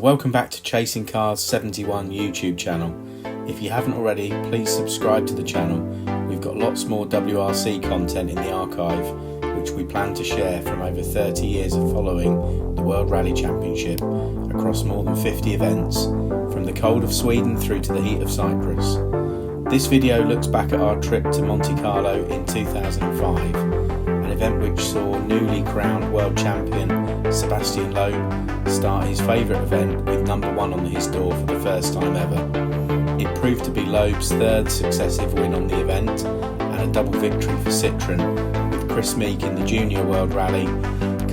welcome back to Chasing Cars 71 YouTube channel. If you haven't already, please subscribe to the channel. We've got lots more WRC content in the archive, which we plan to share from over 30 years of following the World Rally Championship across more than 50 events, from the cold of Sweden through to the heat of Cyprus. This video looks back at our trip to Monte Carlo in 2005, an event which saw newly crowned world champion Sebastian Loeb start his favourite event with number 1 on his door for the first time ever. It proved to be Loeb's third successive win on the event and a double victory for Citroën, with Chris Meek in the Junior World Rally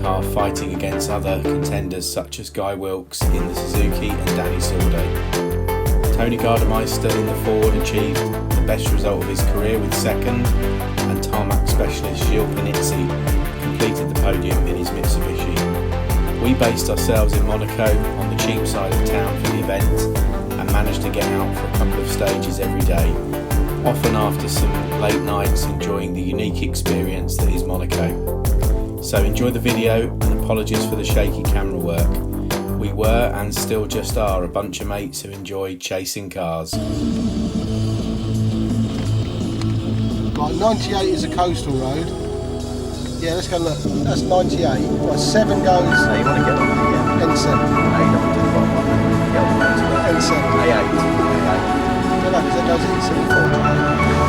car fighting against other contenders such as Guy Wilkes in the Suzuki and Danny Sordo. Tony Gardemeister in the Ford achieved the best result of his career with second, and tarmac specialist Gilles Panizzi completed the podium in his Mitsubishi. We based ourselves in Monaco on the cheap side of town for the event and managed to get out for a couple of stages every day, often after some late nights enjoying the unique experience that is Monaco. So enjoy the video, and apologies for the shaky camera work. We were and still just are a bunch of mates who enjoyed chasing cars. Right, 98 is a coastal road. Yeah, let's go look. That's 98. Right, 7 goes. No, you want to get on the N7. N7. A8. No, because that goes N74.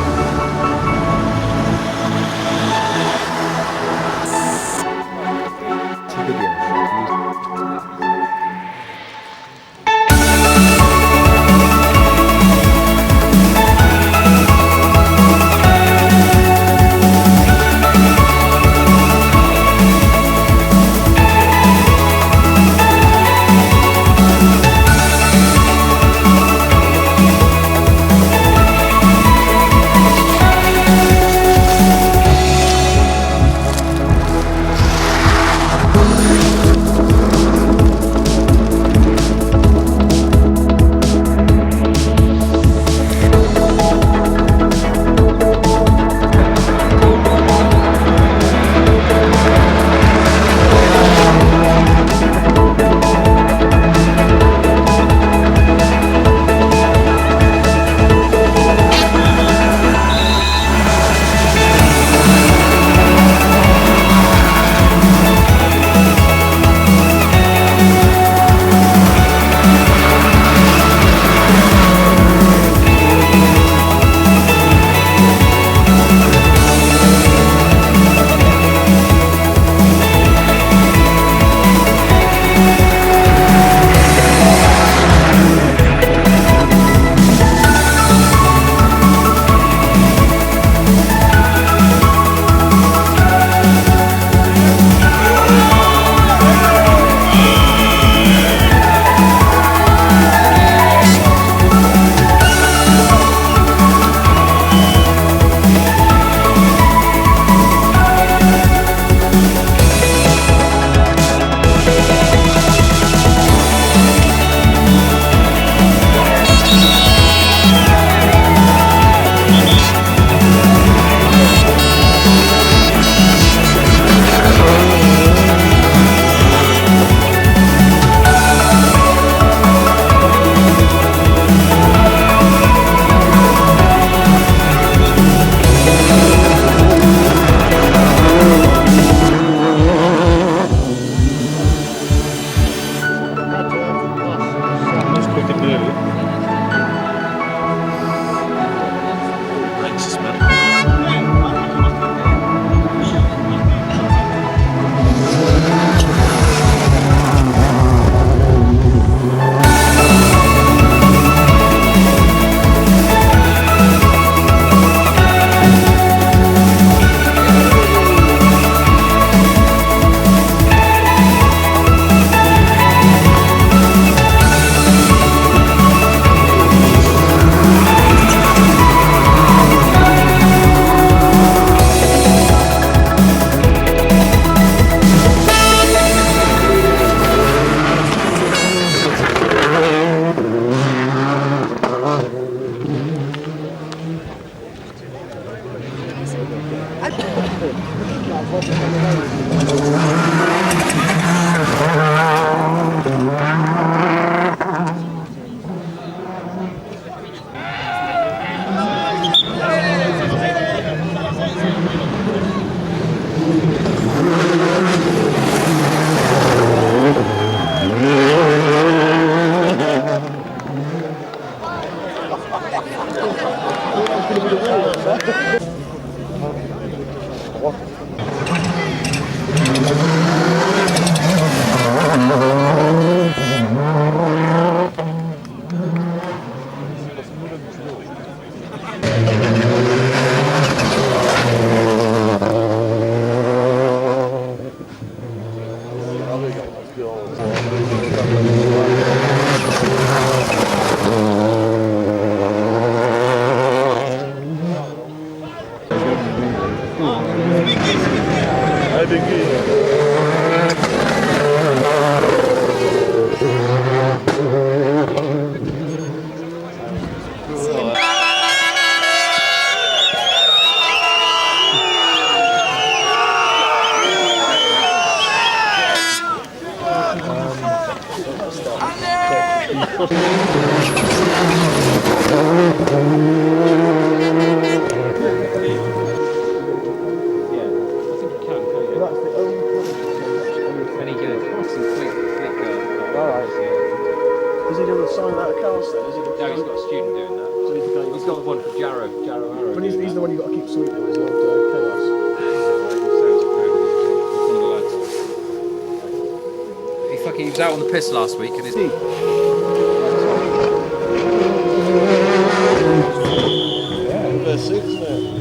Does he do the sign out of cars then? Is he No, he's got a student doing that. So He's got the one for Jarrow Arrow. But he's the one you've got to keep sweet though, is he? Chaos. He was out on the piss last week and his Yeah, verse 6 there.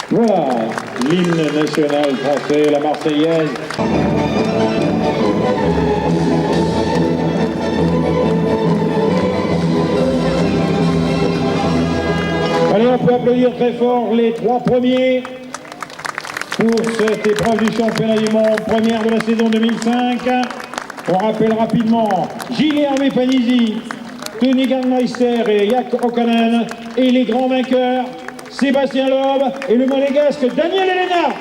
Voilà, l'hymne national français, la Marseillaise. Allez, on peut applaudir très fort les 3 premiers pour cette épreuve du championnat du monde, première de la saison 2005. On rappelle rapidement Gilles Hervé Panisi, Tony Gangmeister et Jack O'Connor, et les grands vainqueurs Sébastien Loeb et le monégasque Daniel Elena.